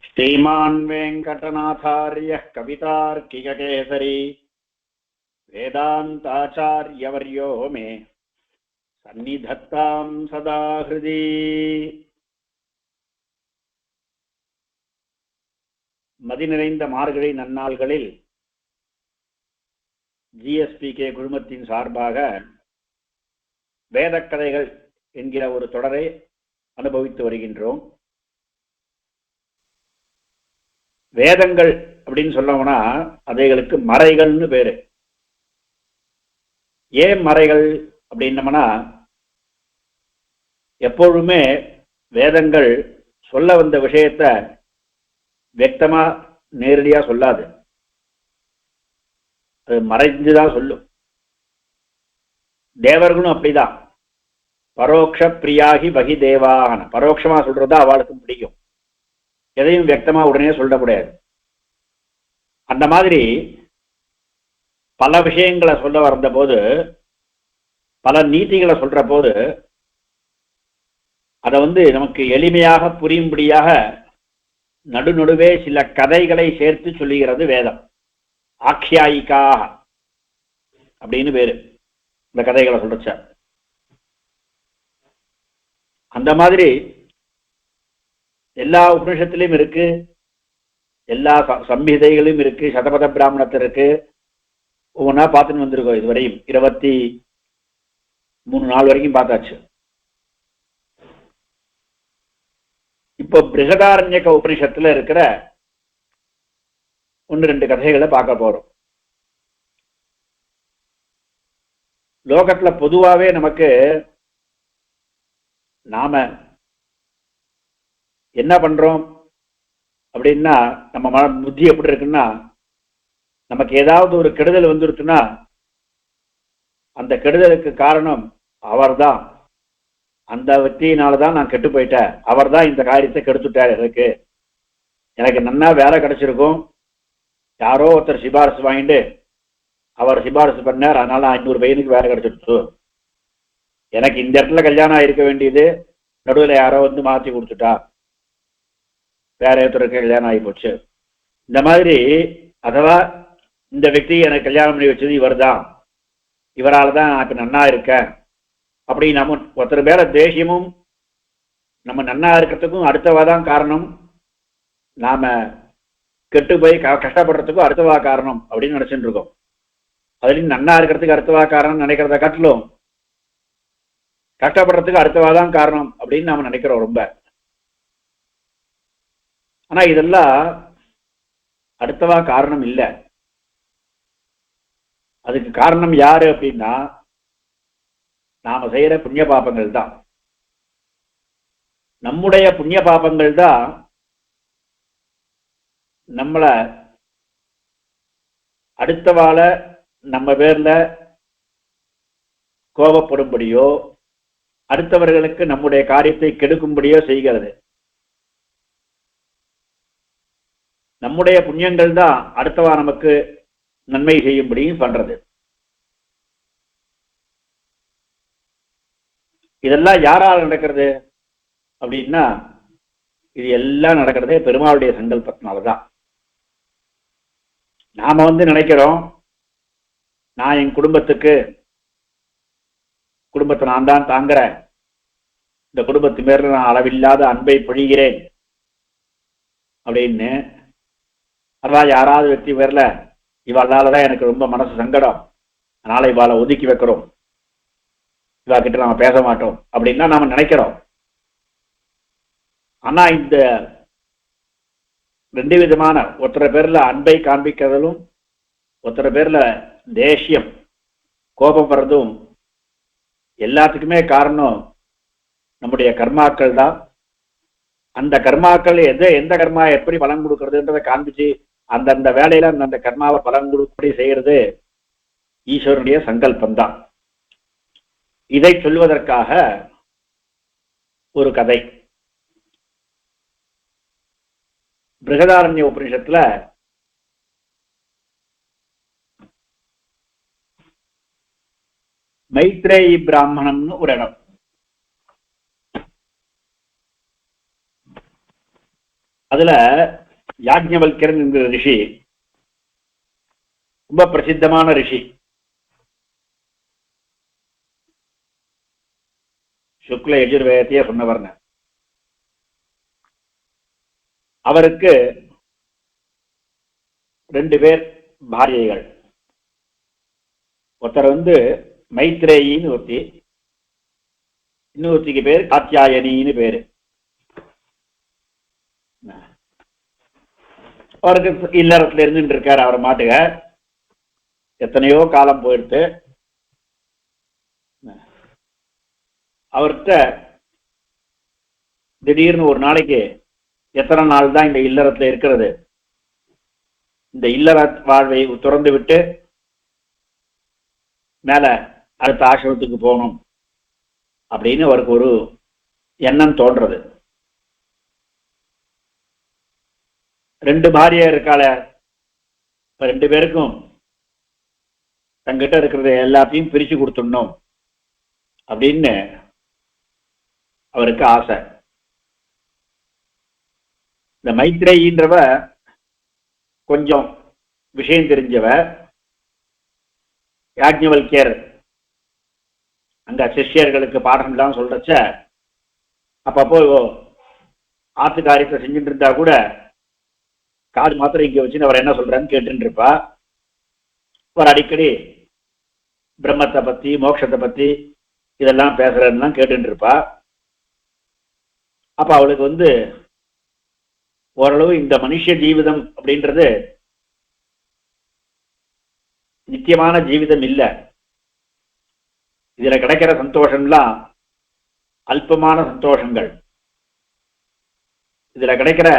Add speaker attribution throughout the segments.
Speaker 1: श्रीमान् वेङ्कटनाथार्यः कवितार्किककेसरी वेदान्ताचार्यवर्यो मे सन्निधत्तां सदा हृदि. மதி நிறைந்த மார்கழி நன்னாள்களில் ஜிஎஸ்பிகே குழுமத்தின் சார்பாக வேதக்கதைகள் என்கிற ஒரு தொடரை அனுபவித்து வருகின்றோம். வேதங்கள் அப்படின்னு சொல்லணும்னா அவைகளுக்கு மறைகள்னு பேரு. ஏன் மறைகள் அப்படின்னம்னா, எப்பொழுதுமே வேதங்கள் சொல்ல வந்த விஷயத்த வெக்தமா நேரடியா சொல்லாது, அது மறைஞ்சுதான் சொல்லும். தேவர்களும் அப்படிதான். பரோக்ஷ பிரியாகி பகி தேவான, பரோட்சமா சொல்றதா அவளுக்கும் பிடிக்கும், எதையும் வெக்தமா உடனே சொல்ல முடியாது. அந்த மாதிரி பல விஷயங்களை சொல்ல வந்த போது, பல நீதிகளை சொல்ற போது அதை நமக்கு எளிமையாக புரியும்படியாக நடுநடுவே சில கதைகளை சேர்த்து சொல்லுகிறது வேதம். ஆக்ஷாயிகா அப்படின்னு பேரு இந்த கதைகளை சொல்றச்ச. அந்த மாதிரி எல்லா உபநிஷத்திலையும் இருக்கு, எல்லா சம்ஹிதைகளும் இருக்கு, சதபத பிராமணத்தில் இருக்கு. ஒவ்வொன்றா பார்த்துன்னு வந்திருக்கோம். இதுவரையும் 23 நாள் வரைக்கும் பார்த்தாச்சு. இப்போ பிருகதாரண்யக உபனிஷத்துல இருக்கிற 1-2 கதைகளை பார்க்க போறோம். லோகத்துல பொதுவாவே நமக்கு நாம என்ன பண்றோம் அப்படின்னா, நம்ம புத்தி எப்படி இருக்குன்னா, நமக்கு ஏதாவது ஒரு கெடுதல் வந்துருச்சுன்னா அந்த கெடுதலுக்கு காரணம் அவர்தான், அந்த வெற்றியினாலதான் நான் கெட்டு போயிட்டேன், அவர் தான் இந்த காரியத்தை கெடுத்துட்டார், எனக்கு நன்னா வேலை கிடைச்சிருக்கும், யாரோ ஒருத்தர் சிபாரிசு வாங்கிட்டு அவர் சிபாரிசு பண்ணார், அதனால 500 பையனுக்கு வேலை கிடைச்சிருச்சு, எனக்கு இந்த இடத்துல கல்யாணம் ஆயிருக்க வேண்டியது நடுவில் யாரோ மாற்றி கொடுத்துட்டா, வேற ஒருத்தருக்கு கல்யாணம் ஆகி போச்சு. இந்த மாதிரி, அதவா இந்த व्यक्ति எனக்கு கல்யாணம் பண்ணி வச்சது இவர் தான், இவரால் தான் நான் இப்ப நன்னா இருக்கேன் அப்படி நம்ம ஒருத்தர் மேல தேசியமும் நம்ம நன்னா இருக்கிறதுக்கும் அடுத்தவாதான் காரணம், நாம கெட்டு போய் கஷ்டப்படுறதுக்கும் அடுத்தவா காரணம் அப்படின்னு நினைச்சுட்டு இருக்கோம். அதுலயும் நன்னா இருக்கிறதுக்கு அடுத்தவா காரணம் நினைக்கிறத காட்டிலும் கஷ்டப்படுறதுக்கு அடுத்தவாதான் காரணம் அப்படின்னு நாம நினைக்கிறோம் ரொம்ப. ஆனா இதெல்லாம் அடுத்தவா காரணம் இல்லை. அதுக்கு காரணம் யாரு அப்படின்னா, நாம செய்யற புண்ணிய பாபங்கள் தான். நம்முடைய புண்ணிய பாபங்கள் தான் நம்மள அடுத்தவாள நம்ம பேர்ல கோபப்படும்படியோ அடுத்தவர்களுக்கு நம்முடைய காரியத்தை கெடுக்கும்படியோ செய்கிறது. நம்முடைய புண்ணியங்கள் தான் அடுத்தவா நமக்கு நன்மை செய்யும்படியும் பண்றது. இதெல்லாம் யாரால் நடக்கிறது அப்படின்னா, இது எல்லாம் நடக்கிறதே பெருமாளுடைய சங்கல்பத்தினாலதான். நாம நினைக்கிறோம், நான் என் குடும்பத்தை நான் தான் தாங்குறேன், இந்த குடும்பத்து மேல நான் அளவில்லாத அன்பை பொழிகிறேன் அப்படின்னு. அதான் யாராவது வெற்றி பேர்ல இவாளாலதான் எனக்கு ரொம்ப மனசு சங்கடம், அதனால இவாளை ஒதுக்கி வைக்கிறோம், இவா கிட்ட நாம பேச மாட்டோம் அப்படின்னா நாம நினைக்கிறோம். ஆனா இந்த 2 விதமான, ஒருத்தர பேர்ல அன்பை காண்பிக்கிறதும் ஒருத்தர பேர்ல தேசியம் கோபம் வர்றதும் எல்லாத்துக்குமே காரணம் நம்முடைய கர்மாக்கள் தான். அந்த கர்மாக்கள் எந்த கர்மா எப்படி பலன் கொடுக்கறதுன்றதை காண்பிச்சு அந்தந்த வேலையில அந்த கர்மாவை பலன் கொடுப்படி செய்யறது ஈஸ்வரனுடைய சங்கல்பம் தான். இதை சொல்வதற்காக ஒரு கதை. பிருகதாரண்ய உபநிஷத்துல மைத்ரேயி பிராமணம்னு ஒரு இடம். அதுல யாஜ்ஞவல்யர் என்கிற ரிஷி ரொம்ப பிரசித்தமான ரிஷி. சுக்ல யஜுர்வேதத்தையே சொன்னவர். அவருக்கு 2 பேர் பாரியைகள். ஒருத்தர் மைத்ரேயின்னு ஒருத்தி, இன்னொருத்திக்கு பேர் காத்தியாயனின்னு பேரு. அவருக்கு இல்லறத்துல இருந்துட்டு இருக்காரு. அவர் மாட்டுக எத்தனையோ காலம் போயிடுத்து. அவர்கிட்ட திடீர்னு ஒரு நாளைக்கு எத்தனை நாள் தான் இந்த இல்லறத்துல இருக்கிறது, இந்த இல்லற வாழ்வை துறந்து விட்டு மேல அடுத்த ஆசிரமத்துக்கு போகணும் அப்படின்னு அவருக்கு ஒரு எண்ணம் தோன்றது. 2 பாரியா இருக்காள, 2 பேருக்கும் தங்கிட்ட இருக்கிறத எல்லாத்தையும் பிரிச்சு கொடுத்துடணும் அப்படின்னு அவருக்கு ஆசை. இந்த மைத்ரேயின்றவ கொஞ்சம் விஷயம் தெரிஞ்சவ. யாஜ்ஞவல்யர் அங்க சிஷ்யர்களுக்கு பாடம் எல்லாம் சொல்றச்ச அப்பப்போ ஆத்து காரியத்தை செஞ்சுட்டு இருந்தா கூட காது மாத்திரம் இங்க வச்சுன்னு அவர் என்ன சொல்றான்னு கேட்டுட்டு இருப்பா. அவர் அடிக்கடி பிரம்மத்தை பத்தி மோட்சத்தை பத்தி இதெல்லாம் பேசுறதுலாம் கேட்டுட்டு இருப்பா. அப்ப அவளுக்கு ஓரளவு இந்த மனுஷ ஜீவிதம் அப்படின்றது நித்தியமான ஜீவிதம் இல்லை, இதுல கிடைக்கிற சந்தோஷம்லாம் அல்பமான சந்தோஷங்கள், இதுல கிடைக்கிற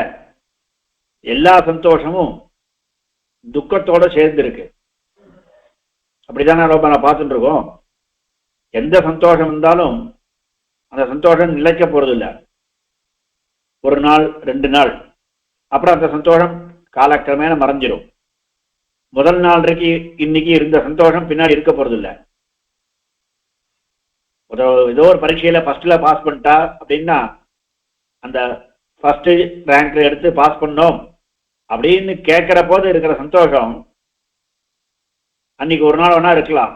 Speaker 1: எல்லா சந்தோஷமும் துக்கத்தோட சேர்ந்து இருக்கு. அப்படித்தானே நான் பார்த்துட்டு இருக்கோம். எந்த சந்தோஷம் இருந்தாலும் அந்த சந்தோஷம் நிலைக்க போறது இல்லை. 1 நாள் 2 நாள் அப்புறம் அந்த சந்தோஷம் காலக்கிரமேண மறைஞ்சிடும். முதல் நாள் இன்னைக்கு இருந்த சந்தோஷம் பின்னாடி இருக்க போறது இல்லை. ஏதோ ஒரு பரீட்சையில ஃபர்ஸ்ட்ல பாஸ் பண்ணிட்டா அப்படின்னா அந்த ஃபர்ஸ்ட் ரேங்க்ல எடுத்து பாஸ் பண்ணோம் அப்படின்னு கேட்கிற போது இருக்கிற சந்தோஷம் அன்னைக்கு 1 நாள் வேணா இருக்கலாம்.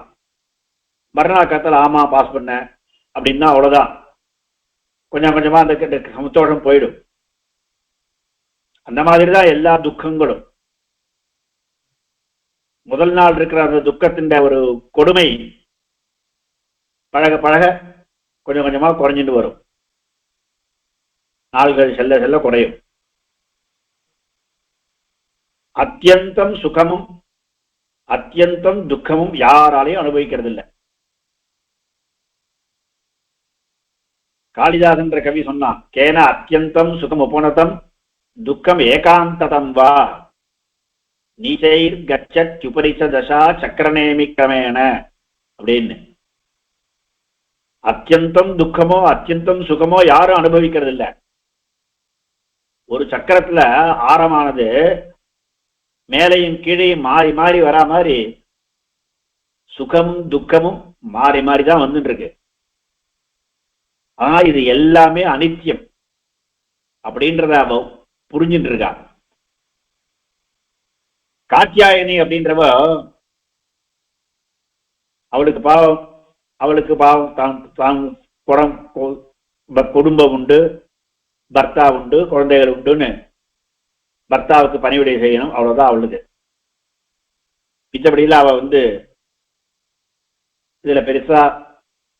Speaker 1: மறுநாள் கத்தல ஆமா பாஸ் பண்ண அப்படின்னா அவ்வளவுதான், கொஞ்சம் கொஞ்சமா அந்த சந்தோஷம் போயிடும். அந்த மாதிரிதான் எல்லா துக்கங்களும். முதல் நாள் இருக்கிற அந்த துக்கத்தின் ஒரு கொடுமை பழக பழக கொஞ்சம் கொஞ்சமா குறைஞ்சிட்டு வரும். நாள்கள் செல்ல செல்ல குறையும். அத்தியந்தம் சுகமும் அத்தியந்தம் துக்கமும் யாராலையும் அனுபவிக்கிறது இல்லை. காளிதாசன்ற கவி சொன்னான், கேன அத்தியந்தம் சுகம் உபநதம் துக்கம் ஏகாந்ததம் வா நீச்சைர் கச்சத்யுபரிச தசா சக்கரநேமி கிரமேண அப்படின்னு. அத்தியந்தம் துக்கமோ அத்தியந்தம் சுகமோ யாரும் அனுபவிக்கிறது இல்லை. ஒரு சக்கரத்துல ஆரமானது மேலையும் கீழையும் மாறி மாறி வரா மாதிரி சுகமும் துக்கமும் மாறி மாறிதான் வந்துட்டு இருக்கு. ஆனா இது எல்லாமே அனித்தியம் அப்படின்றத அவ புரிஞ்சுட்டு இருக்கா. காத்தியாயனி அப்படின்றவ அவளுக்கு பாவம் தான் குடும்பம் உண்டு, பர்த்தா உண்டு, குழந்தைகள் உண்டுன்னு பர்த்தாவுக்கு பணிவிடை செய்யணும், அவ்வளவுதான் அவளுக்கு. மிச்சபடியில் அவ இதுல பெருசா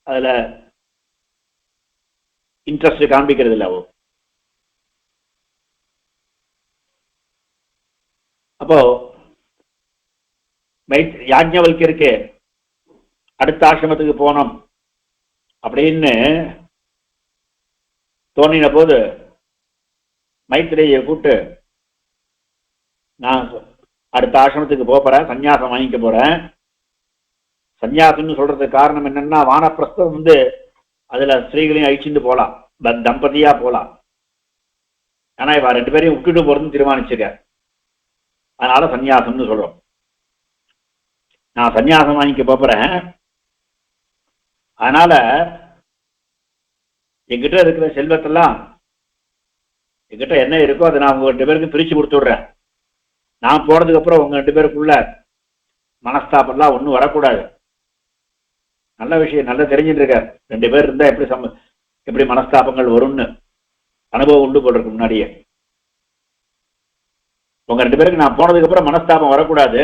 Speaker 1: அதுல இன்ட்ரெஸ்ட் காண்பிக்கிறது இல்லை. அவ அப்போ யாஜ்ஞவல்யருக்கு அடுத்த ஆசிரமத்துக்கு போனோம் அப்படின்னு தோணின போது மைத்ரேயை கூப்பிட்டு, நான் அடுத்த ஆசிரமத்துக்கு போறேன், சன்னியாசம் வாங்கிக்க போறேன். சன்னியாசம்னு சொல்றதுக்கு காரணம் என்னன்னா, வானப்பிரஸ்தம் அதுல ஸ்திரீகளையும் அழிச்சுட்டு போலாம், தம்பதியா போலாம். ஆனா இவ 2 பேரையும் விட்டுட்டு போறதுன்னு தீர்மானிச்சிருக்க. அதனால சன்னியாசம்னு சொல்றோம். நான் சன்னியாசம் வாங்கிக்க போறேன், அதனால என்கிட்ட இருக்கிற செல்வத்தெல்லாம் என்கிட்ட என்ன இருக்கோ அதை நான் உங்க 2 பேருக்கு பிரிச்சு கொடுத்து விடுறேன். நான் போனதுக்கு அப்புறம் உங்க 2 பேருக்குள்ள மனஸ்தாபம்லாம் ஒன்றும் வரக்கூடாது. நல்ல விஷயம், நல்லா தெரிஞ்சுட்டு இருக்கார். 2 பேர் இருந்தா எப்படி மனஸ்தாபங்கள் வரும்னு அனுபவம் உண்டு போடுறதுக்கு முன்னாடியே. உங்க 2 பேருக்கு நான் போனதுக்கு அப்புறம் மனஸ்தாபம் வரக்கூடாது.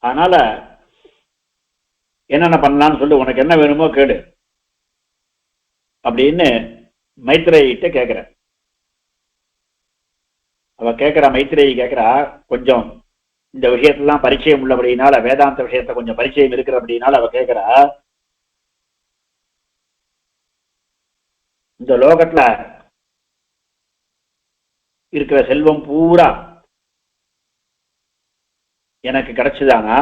Speaker 1: அதனால என்னென்ன பண்ணலாம்னு சொல்லி உனக்கு என்ன வேணுமோ கேடு அப்படின்னு மைத்ரேயிட்ட கேட்கிற. அவ கேட்கிறா, மைத்ரேயி கேட்கிறா, கொஞ்சம் இந்த விஷயத்தெல்லாம் பரிச்சயம் உள்ளபடினால, வேதாந்த விஷயத்த கொஞ்சம் பரிச்சயம் இருக்கிற அப்படின்னால அவ கேட்கிறா, இந்த லோகத்துல இருக்கிற செல்வம் பூரா எனக்கு கிடைச்சுதானா?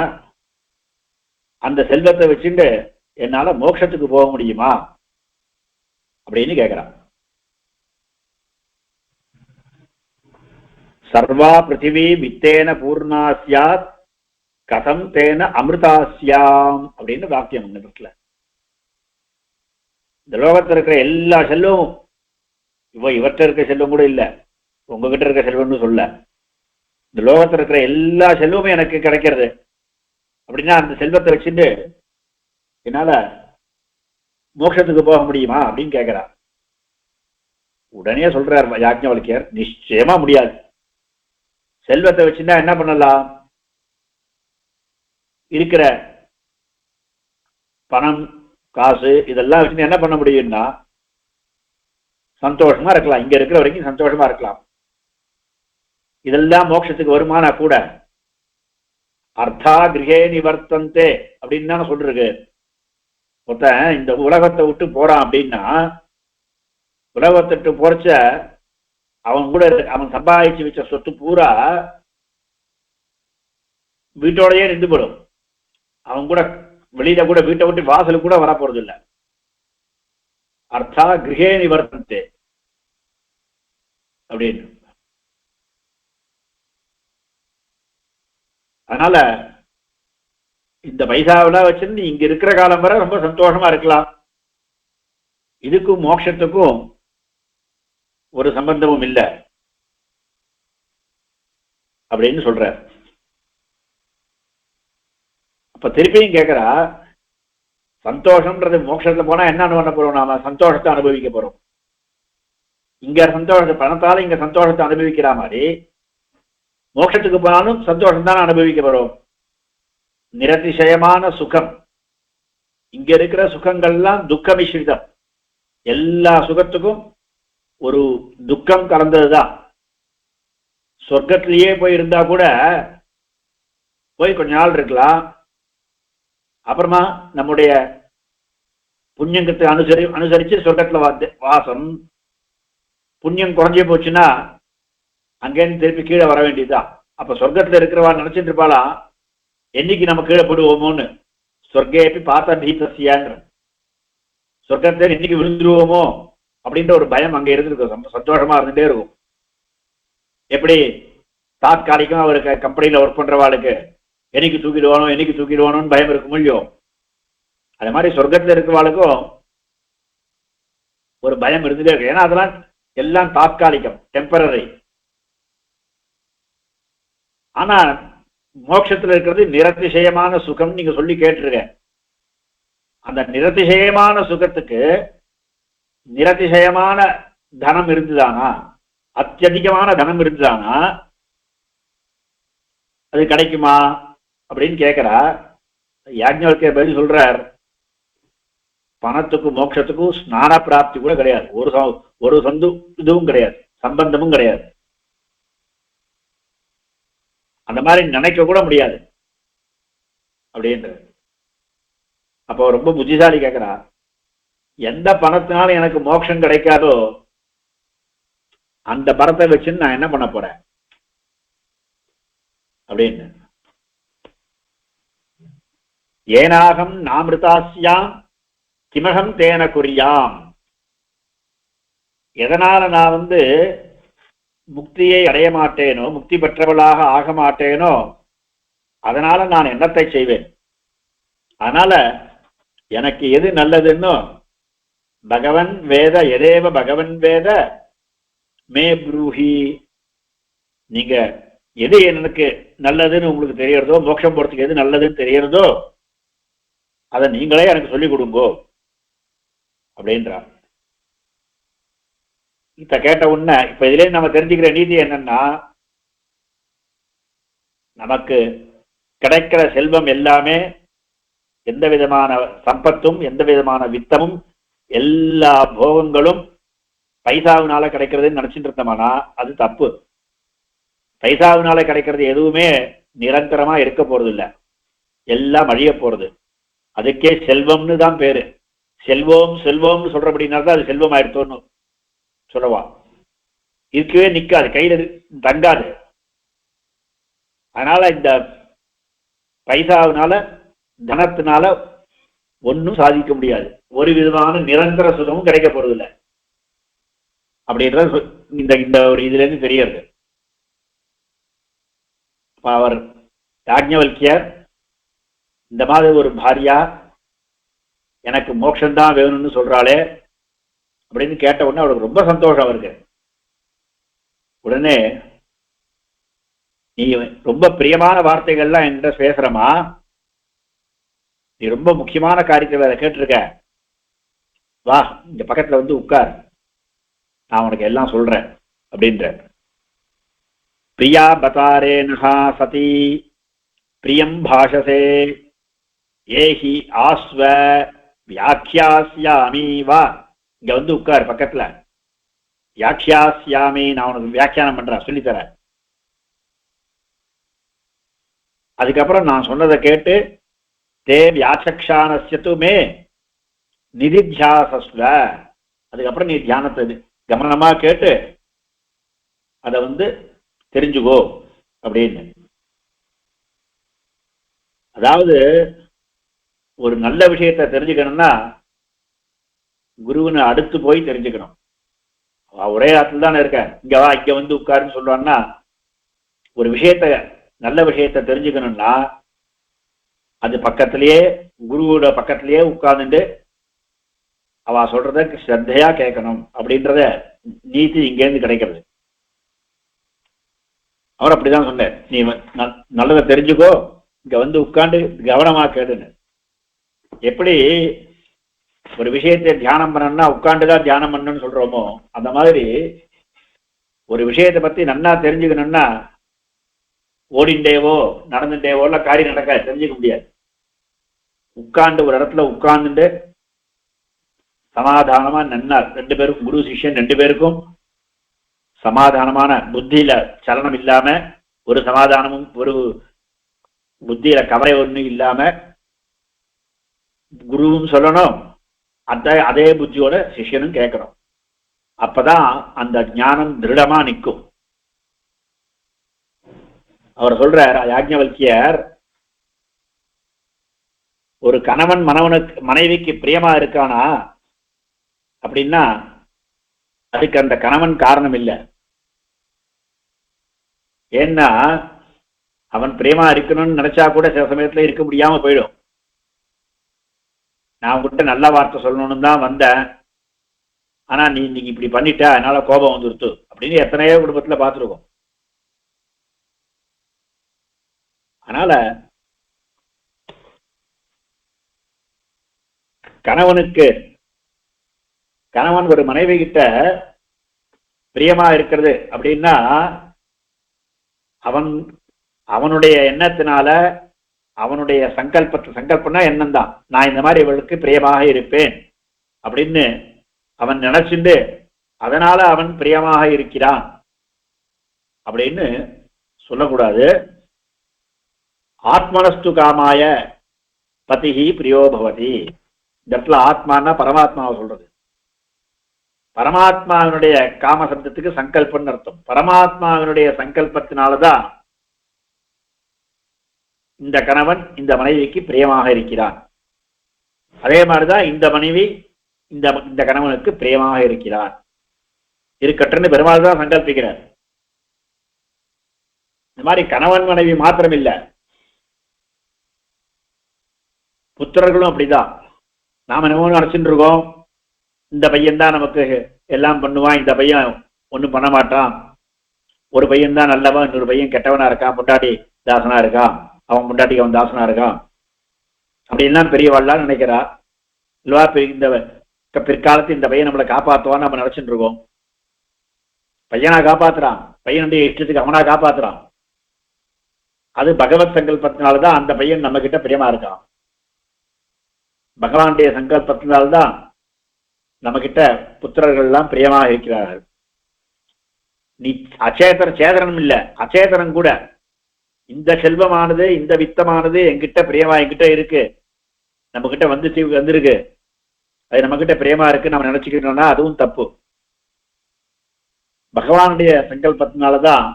Speaker 1: அந்த செல்வத்தை வச்சுட்டு என்னால மோட்சத்துக்கு போக முடியுமா அப்படின்னு கேட்கிறான். சர்வா பிருத்திவி வித்தேன பூர்ணாஸ்யாத் கதம் தேன அமிர்தாஸ்யாம் அப்படின்னு வாக்கியம் இருக்குல்ல. இந்த லோகத்தில் இருக்கிற எல்லா செல்வமும் இவற்ற இருக்க செல்வம் கூட இல்லை, உங்ககிட்ட இருக்க செல்வம்னு சொல்ல, இந்த லோகத்தில் இருக்கிற எல்லா செல்வமும் எனக்கு கிடைக்கிறது அப்படின்னா அந்த செல்வத்தை வச்சுட்டு என்னால மோட்சத்துக்கு போக முடியுமா அப்படின்னு கேட்கிறார். உடனே சொல்றார் யாஜ்ஞவல்கியர், நிச்சயமா முடியாது. செல்வத்தை வச்சுன்னா என்ன பண்ணலாம்? இருக்கிற பணம் காசு இதெல்லாம் வச்சு என்ன பண்ண முடியும்னா சந்தோஷமா இருக்கலாம். இங்க இருக்கிற வரைக்கும் சந்தோஷமா இருக்கலாம். இதெல்லாம் மோட்சத்துக்கு வருமானா கூட அர்த்தா கிரகே நிவர்த்தந்தே அப்படின்னு தானே சொல்றது. ஒருத்தன் இந்த உலகத்தை விட்டு போறான் அப்படின்னா உலகத்தை விட்டு போறச்ச அவன் கூட அவன் சம்பாதிச்சு வச்ச சொத்து பூரா வீட்டோடயே நின்று போடும். அவன் கூட வெளியில கூட வீட்டை விட்டு வாசல் கூட வர போறது இல்லை. அர்த்தா கிரகே நிவர்த்தந்தே அப்படின்னு. அதனால இந்த பைசாவெல்லாம் வச்சிருந்து இங்க இருக்கிற காலம் வரை ரொம்ப சந்தோஷமா இருக்கலாம். இதுக்கும் மோட்சத்துக்கும் ஒரு சம்பந்தமும் இல்லை அப்படின்னு சொல்ற. அப்ப திருப்பியும் கேட்கிறா, சந்தோஷம்ன்றது மோட்சத்துல போனா என்ன பண்ண போறோம்? நாம சந்தோஷத்தை அனுபவிக்க போறோம். இங்க சந்தோஷத்தை பணத்தால இங்க சந்தோஷத்தை அனுபவிக்கிற மாதிரி மோட்சத்துக்கு போனாலும் சந்தோஷம் தானே அனுபவிக்க போறோம். நிரதிசயமான சுகம். இங்க இருக்கிற சுகங்கள்லாம் துக்க மிஸ்ரிதம். எல்லா சுகத்துக்கும் ஒரு துக்கம் கலந்ததுதான். சொர்க்கத்திலேயே போய் இருந்தா கூட போய் கொஞ்ச நாள் இருக்கலாம். அப்புறமா நம்முடைய புண்ணியத்தை அனுசரிச்சு சொர்க்கத்துல வாசம். புண்ணியம் குறைஞ்சே போச்சுன்னா அங்கேருந்து திருப்பி கீழே வர வேண்டியதுதான். அப்ப சொர்க்கத்துல இருக்கிறவா நினைச்சிட்டு இருப்பாளா, என்னைக்கு நம்ம கீழே போடுவோமோன்னு. சொர்க்கேப்பி பார்த்த பீத்தசியாங்கிற, சொர்க்கத்தை என்னைக்கு விழுந்துருவோமோ அப்படின்ற ஒரு பயம் அங்க இருந்துருக்கும். சந்தோஷமா இருந்துட்டே இருக்கும். எப்படி தாத்காலிகமா ஒரு கம்பெனியில ஒர்க் பண்றவாளுக்கு என்னைக்கு தூக்கிடுவானோன்னு பயம் இருக்கும் இல்லையோ, அது மாதிரி சொர்க்கத்துல இருக்கிறவாளுக்கும் ஒரு பயம் இருந்துட்டே இருக்கு. ஏன்னா அதெல்லாம் எல்லாம் தாத்காலிகம், டெம்பரரி. ஆனா மோட்சத்துல இருக்கிறது நிரதிசயமான சுகம். நீங்க சொல்லி கேட்டிருக்க. அந்த நிரதிசயமான சுகத்துக்கு நிரதிசயமான தனம் இருந்துதானா, அத்தியதிகமான தனம் இருந்துதானா அது கிடைக்குமா அப்படின்னு கேட்கிறா. யாஜ்ஞவல்கியர் பதில் சொல்றார், பணத்துக்கும் மோட்சத்துக்கும் ஸ்நான பிராப்தி கூட கிடையாது. ஒரு இதுவும் கிடையாது, சம்பந்தமும் கிடையாது. அந்த மாதிரி நினைக்க கூட முடியாது அப்படின்ற. அப்போ ரொம்ப புத்திசாலி கேட்கிறா, எந்த பணத்தினாலும் எனக்கு மோட்சம் கிடைக்காதோ அந்த பணத்தை வச்சுன்னு நான் என்ன பண்ண போறேன் அப்படின்னு. ஏனாகம் நாமிருதாஸ்யாம் கிமகம் தேன குறியாம். எதனால நான் முக்தியை அடைய மாட்டேனோ, முக்தி பெற்றவளாக ஆக மாட்டேனோ, அதனால நான் என்னத்தை செய்வேன்? அதனால எனக்கு எது நல்லதுன்னு பகவன் வேத எதேவ பகவன் வேத மே ப்ரூஹி. நீங்க எது எனக்கு நல்லதுன்னு உங்களுக்கு தெரியறதோ, மோட்சம் போறதுக்கு எது நல்லதுன்னு தெரியறதோ அதை நீங்களே எனக்கு சொல்லிக் கொடுங்கோ அப்படின்றார். இப்ப கேட்ட உடனே இப்ப இதுல நம்ம தெரிஞ்சுக்கிற நீதி என்னன்னா, நமக்கு கிடைக்கிற செல்வம் எல்லாமே எந்த விதமான சம்பத்தும் எந்த விதமான வித்தமும் எல்லா போகங்களும் பைசாவினால கிடைக்கிறதுன்னு நினைச்சிட்டு இருந்தோம்னா அது தப்பு. பைசாவினால கிடைக்கிறது எதுவுமே நிரந்தரமா இருக்க போறது இல்லை, எல்லாம் அழிய போறது. அதுக்கே செல்வம்னு தான் பேரு. செல்வம் செல்வம்னு சொல்றபடினா தான் அது செல்வம் ஆயிடுத்தோன்னு சொல்லவா, இருக்கவே நிக்காது, கையில தங்காது. அதனால இந்த பைசாவினால தனத்தினால ஒன்னும் சாதிக்க முடியாது, ஒரு விதமான நிரந்தர சுகமும் கிடைக்க போறது இல்லை அப்படின்றது இந்த இந்த ஒரு இதுல இருந்து தெரியாது. அவர் யாஜ்ஞவல்கியர் இந்த மாதிரி ஒரு பாரியா எனக்கு மோட்சம்தான் வேணும்னு சொல்றாளே அப்படின்னு கேட்ட உடனே அவருக்கு ரொம்ப சந்தோஷம். அவருக்கு உடனே நீ ரொம்ப பிரியமான வார்த்தைகள்லாம் என்கிட்ட பேசுறமா, நீ ரொம்ப முக்கியமான காரியத்தை வேற கேட்டிருக்க, வா இந்த பக்கத்துல வந்து உட்கார், நான் உனக்கு எல்லாம் சொல்றேன் அப்படின்ற. பிரியா பதாரே நகா சதி பிரியம் பாஷசே ஏஹி ஆஸ்வ வியாக்கியாஸ்யாமி. வா இங்க வந்து உட்கார் பக்கத்துல, வியாக்கியாஸ்யாமி நான் உனக்கு வியாக்கியானம் பண்றேன், சொல்லித்தரேன். அதுக்கப்புறம் நான் சொன்னதை கேட்டு தே வியாச்சக்ஷானஸ்யத்துமே நிதித்தியாசஸ்வ, அதுக்கப்புறம் நீ தியானத்தை கவனமா கேட்டு அதை வந்து தெரிஞ்சுக்கோ அப்படின்னு. அதாவது ஒரு நல்ல விஷயத்தை தெரிஞ்சுக்கணும்னா குருவினை அடுத்து போய் தெரிஞ்சுக்கணும். ஒரே ஆத்துல தானே இருக்க, இங்க வா இங்க வந்து உட்காருன்னு சொல்லுவான்னா, ஒரு விஷயத்த நல்ல விஷயத்த தெரிஞ்சுக்கணும்னா அது பக்கத்திலேயே குருவோட பக்கத்திலேயே உட்கார்ந்துட்டு அவ சொல்றத ஸ்ரத்தையா கேட்கணும் அப்படின்றத நீதி இங்கேருந்து கிடைக்கிறது. அவர் அப்படிதான் சொன்னார், நீ நல்லதை தெரிஞ்சுக்கோ, இங்க வந்து உட்கார்ந்து கவனமா கேடுன்னு. எப்படி ஒரு விஷயத்தை தியானம் பண்ணணும்னா உட்காந்துதான் தியானம் பண்ணணும்னு சொல்றோமோ, அந்த மாதிரி ஒரு விஷயத்தை பத்தி நன்னா தெரிஞ்சுக்கணும்னா ஓடிண்டேவோ நடந்துட்டேவோ எல்லாம் காரியம் நடக்க தெரிஞ்சுக்க முடியாது. உட்கார்ந்து ஒரு இடத்துல உட்கார்ந்துட்டு சமாதானமா நன்னா ரெண்டு பேருக்கும், குரு சிஷ்யன் ரெண்டு பேருக்கும் சமாதானமான புத்தியில சலனம் இல்லாம, ஒரு சமாதானமும் ஒரு புத்தியில கவலை ஒன்றும் இல்லாம குருவும் சொல்லணும், அதே புத்தியோட சிஷ்யனும் கேட்கணும். அப்பதான் அந்த ஞானம் திருடமா நிற்கும். அவர் சொல்றார் யாஜ்ஞவல்கியர், ஒரு கணவன் மனைவிக்கு பிரியமா இருக்கானா அப்படின்னா அதுக்கு அந்த கணவன் காரணம் இல்லை. ஏன்னா அவன் பிரியமா இருக்கணும்னு நினைச்சா கூட சில சமயத்துல இருக்க முடியாம போயிடும். நான் உங்ககிட்ட நல்ல வார்த்தை சொல்லணும்னு தான் வந்தேன், ஆனா நீ இன்னைக்கு இப்படி பண்ணிட்ட அதனால கோபம் வந்துருத்து அப்படின்னு எத்தனையோ குடும்பத்துல பார்த்துருக்கோம். அதனால கணவன் ஒரு மனைவி கிட்ட பிரியமா இருக்கிறது அப்படின்னா அவனுடைய எண்ணத்தினால, அவனுடைய சங்கல்பம்னா எண்ணம் தான், நான் இந்த மாதிரி இவளுக்கு பிரியமாக இருப்பேன் அப்படின்னு அவன் நினைச்சுண்டு அதனால அவன் பிரியமாக இருக்கிறான் அப்படின்னு சொல்லக்கூடாது. ஆத்மனஸ்து காமாய பதிஹி பிரியோ பவதி. இந்த இடத்துல ஆத்மானா பரமாத்மாவை சொல்றது. பரமாத்மாவினுடைய காம சப்தத்துக்கு சங்கல்பம்னு அர்த்தம். பரமாத்மாவினுடைய சங்கல்பத்தினாலதான் இந்த கணவன் இந்த மனைவிக்கு பிரியமாக இருக்கிறான். அதே மாதிரிதான் இந்த மனைவி இந்த கணவனுக்கு பிரியமாக இருக்கிறார். இருக்கட்டும்னு பெருமாள் தான் சங்கல்பிக்கிறார். இந்த மாதிரி கணவன் மனைவி மாத்திரம் இல்ல, புத்திரர்களும் அப்படிதான். நாம என்னமோ நினைச்சுட்டு இருக்கோம், இந்த பையன் தான் நமக்கு எல்லாம் பண்ணுவான், இந்த பையன் ஒன்றும் பண்ண மாட்டான், ஒரு பையன் தான் நல்லவன், இன்னொரு பையன் கெட்டவனா இருக்கான், முண்டாட்டி தாசனா இருக்கான், அவன் முண்டாட்டிக்கு அவன் தாசனா இருக்கான் அப்படின்லாம் பெரியவாள்லாம் நினைக்கிறா இல்லவா? இந்த பிற்காலத்து இந்த பையன் நம்மளை காப்பாற்றுவான்னு நம்ம நினைச்சுட்டு இருக்கோம். பையனா காப்பாத்துறான், பையனுடைய இஷ்டத்துக்கு அவனா காப்பாத்துறான். அது பகவத் சங்கல்பத்தினால்தான் அந்த பையன் நம்ம கிட்ட பிரியமா இருக்கான். பகவானுடைய சங்கல்பத்தினால்தான் நம்ம கிட்ட புத்திரர்கள் எல்லாம் பிரியமாக இருக்கிறார்கள். நீ சேதனம் இல்ல, அச்சேதனம் கூட இந்த செல்வமானது, இந்த வித்தமானது என்கிட்ட பிரியமா என்கிட்ட இருக்கு, நம்ம கிட்ட வந்திருக்கு, அது நம்ம கிட்ட பிரியமா இருக்கு நம்ம நினைச்சுக்கிட்டோம்னா அதுவும் தப்பு. பகவானுடைய சங்கல்பத்தினாலதான்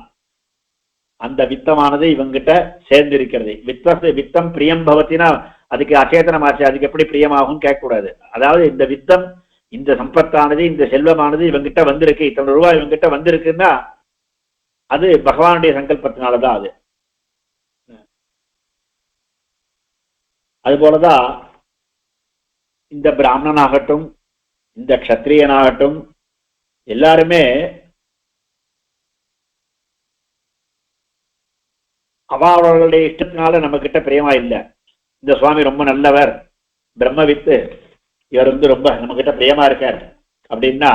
Speaker 1: அந்த வித்தமானது இவங்கிட்ட சேர்ந்து இருக்கிறது. வித்தம் பிரியம் பவத்தினா அதுக்கு அச்சேதனமாச்சு, அதுக்கு எப்படி பிரியமாகும் கேட்கக்கூடாது. அதாவது இந்த வித்தம், இந்த சம்பத்தானது, இந்த செல்வமானது இவங்கிட்ட வந்திருக்கு, இத்தனை ரூபாய் இவங்கிட்ட வந்திருக்குன்னா அது பகவானுடைய சங்கல்பத்தினாலதான். அது போலதான் இந்த பிராமணனாகட்டும், இந்த க்ஷத்திரியனாகட்டும், எல்லாருமே அவர்களுடைய இஷ்டத்தினால நம்ம கிட்ட பிரியமா இல்லை. இந்த சுவாமி ரொம்ப நல்லவர், பிரம்மவித்து, இவர் ரொம்ப நம்ம கிட்ட பிரியமா இருக்கார் அப்படின்னா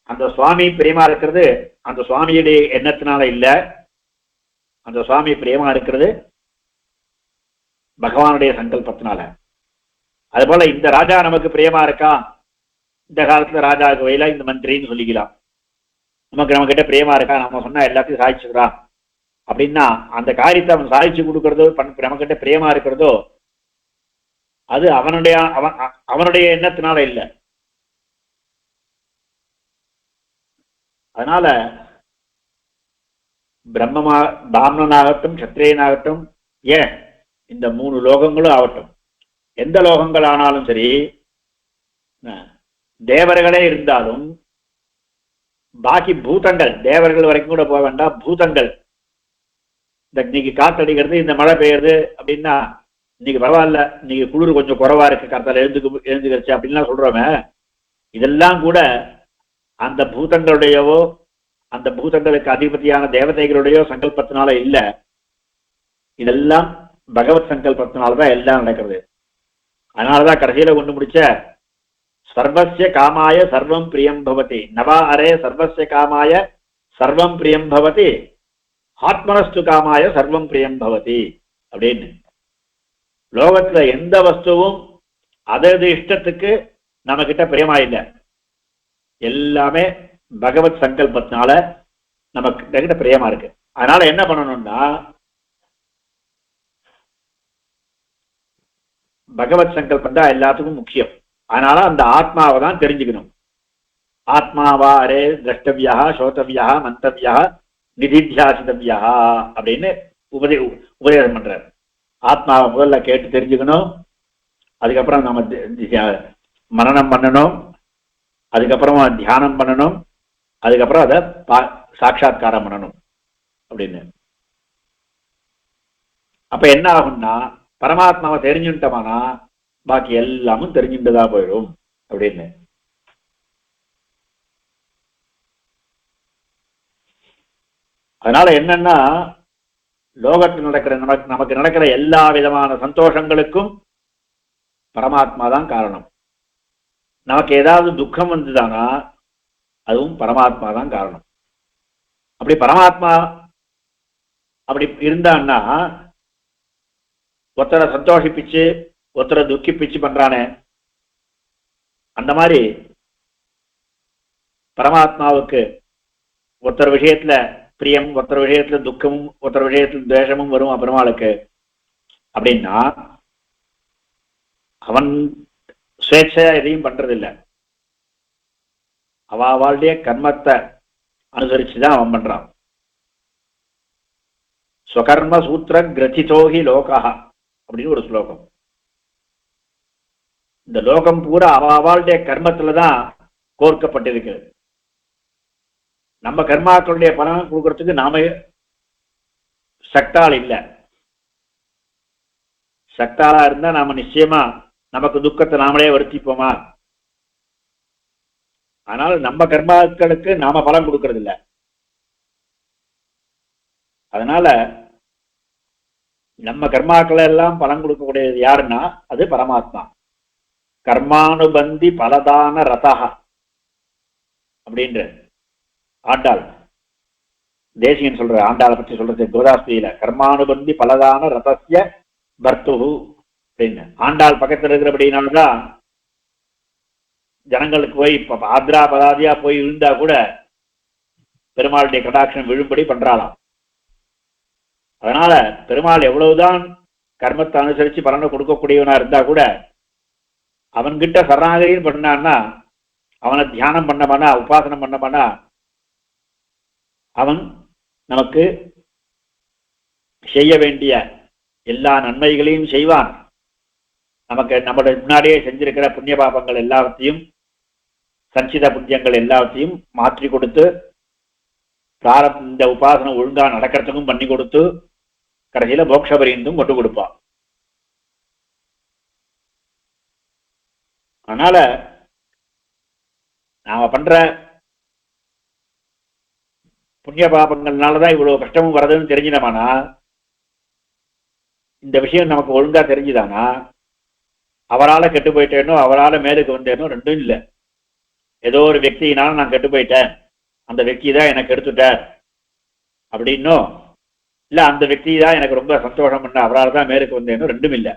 Speaker 1: அந்த சுவாமி பிரியமா இருக்கிறது அந்த சுவாமியுடைய எண்ணத்தினால இல்ல, அந்த சுவாமி பிரியமா இருக்கிறது பகவானுடைய சங்கல்பத்தினால. அது போல இந்த ராஜா நமக்கு பிரியமா இருக்கான், இந்த காலத்துல ராஜாவுக்கு வயலா இந்த மந்திரின்னு சொல்லிக்கலாம், நம்ம கிட்ட பிரியமா இருக்கா, நம்ம சொன்னா எல்லாத்தையும் சாதிச்சுக்கிறான் அப்படின்னா அந்த காரியத்தை அவன் சாதிச்சு கொடுக்கறதோ நம்ம கிட்ட பிரியமா இருக்கிறதோ அது அவனுடைய எண்ணத்தினால இல்லை. அதனால பிராமணனாகட்டும், சத்திரியனாகட்டும், ஏன் இந்த 3 லோகங்களும் ஆகட்டும், எந்த லோகங்கள் ஆனாலும் சரி, தேவர்களே இருந்தாலும் பாக்கி பூதங்கள், தேவர்கள் வரைக்கும் கூட போக வேண்டாம், பூதங்கள், இந்த இன்னைக்கு காத்தடிக்கிறது, இந்த மழை பெய்யுறது அப்படின்னா இன்னைக்கு பரவாயில்ல, இன்னைக்கு குளிர் கொஞ்சம் குறைவா இருக்கு, காத்தால எழுந்துக்கிறச்சு அப்படின்லாம் சொல்றோமே, இதெல்லாம் கூட அந்த பூதங்களுடையவோ அந்த பூதங்களுக்கு அதிபதியான தேவதைகளுடையோ சங்கல்பத்தினால இல்ல, இதெல்லாம் பகவத் சங்கல்பத்தினால்தான் எல்லாம் நடக்கிறது. அதனாலதான் கடைசியில கொண்டு முடிச்ச சர்வஸ்ய காமாய சர்வம் பிரியம் பவதி, நவா அரே சர்வஸ்ய காமாய சர்வம் பிரியம் பவதி, ஆத்மனஸ்து காமாய சர்வம் பிரியம் பவதி அப்படின்னு. லோகத்துல எந்த வஸ்துவும் அதது இஷ்டத்துக்கு நம்ம கிட்ட பிரியமா இல்லை, எல்லாமே பகவத் சங்கல்பத்தினால நமக்கு கிட்ட பிரியமா இருக்கு. அதனால என்ன பண்ணணும்னா பகவத் சங்கல்பம் தான் எல்லாத்துக்கும் முக்கியம். அதனால அந்த ஆத்மாவை தான் தெரிஞ்சுக்கணும். ஆத்மாவா அரே திரஷ்டவியா, சோதவியா, மந்தவியா, நிதித்தியாசிதவியா அப்படின்னு உபதேசம் பண்றாரு. ஆத்மாவை முதல்ல கேட்டு தெரிஞ்சுக்கணும், அதுக்கப்புறம் நம்ம மனனம் பண்ணணும், அதுக்கப்புறமா தியானம் பண்ணணும், அதுக்கப்புறம் அதை சாட்சாத்காரம் பண்ணணும் அப்படின்னு. அப்ப என்ன ஆகும்னா பரமாத்மாவை தெரிஞ்சுட்டோம்னா பாக்கி எல்லாமும் தெரிஞ்சுட்டுதான் போயிடும் அப்படின்னு. அதனால என்னன்னா லோகத்தில் நடக்கிற நமக்கு நடக்கிற எல்லா விதமான சந்தோஷங்களுக்கும் பரமாத்மா தான் காரணம். நமக்கு ஏதாவது துக்கம் வந்துதானா அதுவும் பரமாத்மா தான் காரணம். அப்படி பரமாத்மா அப்படி இருந்தான்னா ஒருத்தரை சந்தோஷிப்பிச்சு ஒருத்தரை துக்கிப்பிச்சு பண்றானே, அந்த மாதிரி பரமாத்மாவுக்கு ஒருத்தர் விஷயத்துல பிரியம், ஒருத்தர் விஷயத்துல துக்கமும், ஒருத்தர் விஷயத்துல துவேஷமும் வரும் பெருமாளுக்கு அப்படின்னா அவன் சுவேட்சையா எதையும் பண்றதில்லை, அவளுடைய கர்மத்தை அனுசரிச்சுதான் அவன் பண்றான். ஸ்வகர்ம சூத்திர கிரதிதோஹி லோகா அப்படின்னு ஒரு ஸ்லோகம். இந்த லோகம் பூரா அவளுடைய கர்மத்துலதான் கோர்க்கப்பட்டிருக்கிறது. நம்ம கர்மாக்களுடைய பலன் கொடுக்கறதுக்கு நாம சக்தால் இல்லை. சக்தாலா இருந்தா நாம நிச்சயமா நமக்கு துக்கத்தை நாமளே வருத்திப்போமா? அதனால நம்ம கர்மாக்களுக்கு நாம பலன் கொடுக்கறது இல்லை. அதனால நம்ம கர்மாக்களை எல்லாம் பலன் கொடுக்கக்கூடியது யாருன்னா அது பரமாத்மா. கர்மானுபந்தி பலதான ரதா அப்படின்ற ஆண்டாள் தேசிகன் சொல்ற, ஆண்டாளை பற்றி சொல்றது கோதாஸ்திரியில, கர்மானுபந்தி பலதான ரதஸ்ய பர்த்துஹு அப்படின்னு. ஆண்டாள் பக்கத்தில் இருக்கிறபடினால்தான் ஜனங்களுக்கு போய் இப்ப ஆத்ரா பதாதியா போய் விழுந்தா கூட பெருமாளுடைய கடாட்சம் விழும்படி பண்றாளாம். அதனால பெருமாள் எவ்வளவுதான் கர்மத்தை அனுசரிச்சு பலனை கொடுக்கக்கூடியவனா இருந்தா கூட அவன்கிட்ட சரணாகதின்னு பண்ணான்னா, அவனை தியானம் பண்ணமானா, உபாசனம் பண்ணமானா, அவன் நமக்கு செய்ய வேண்டிய எல்லா நன்மைகளையும் செய்வான். நமக்கு நம்மளுடைய முன்னாடியே செஞ்சிருக்கிற புண்ணிய பாபங்கள் எல்லாத்தையும், சஞ்சித புண்ணியங்கள் எல்லாத்தையும் மாற்றி கொடுத்து, இந்த உபாசனம் ஒழுங்கா நடக்கிறதுக்கும் பண்ணி கொடுத்து, கடைசியில மோட்சபரியந்தும் கொண்டு கொடுப்பான். அதனால நாம பண்ற புண்ணிய பாபங்கள்னாலதான் இவ்வளவு கஷ்டமும் வர்றதுன்னு தெரிஞ்சினமானா, இந்த விஷயம் நமக்கு ஒழுங்கா தெரிஞ்சுதானா, அவரால் கெட்டு போயிட்டேனோ அவரால் மேலுக்கு வந்தேனோ ரெண்டும் இல்லை. ஏதோ ஒரு వ్యక్తిயினால நான் கெட்டு போயிட்டேன், அந்த వ్యక్తి தான் எனக்கு எடுத்துட்டார் அப்படின்னோ, இல்ல அந்த వ్యక్తి தான் எனக்கு ரொம்ப சந்தோஷம் பண்ண அவரால் தான் மேலுக்கு வந்தேனோ ரெண்டும் இல்லை.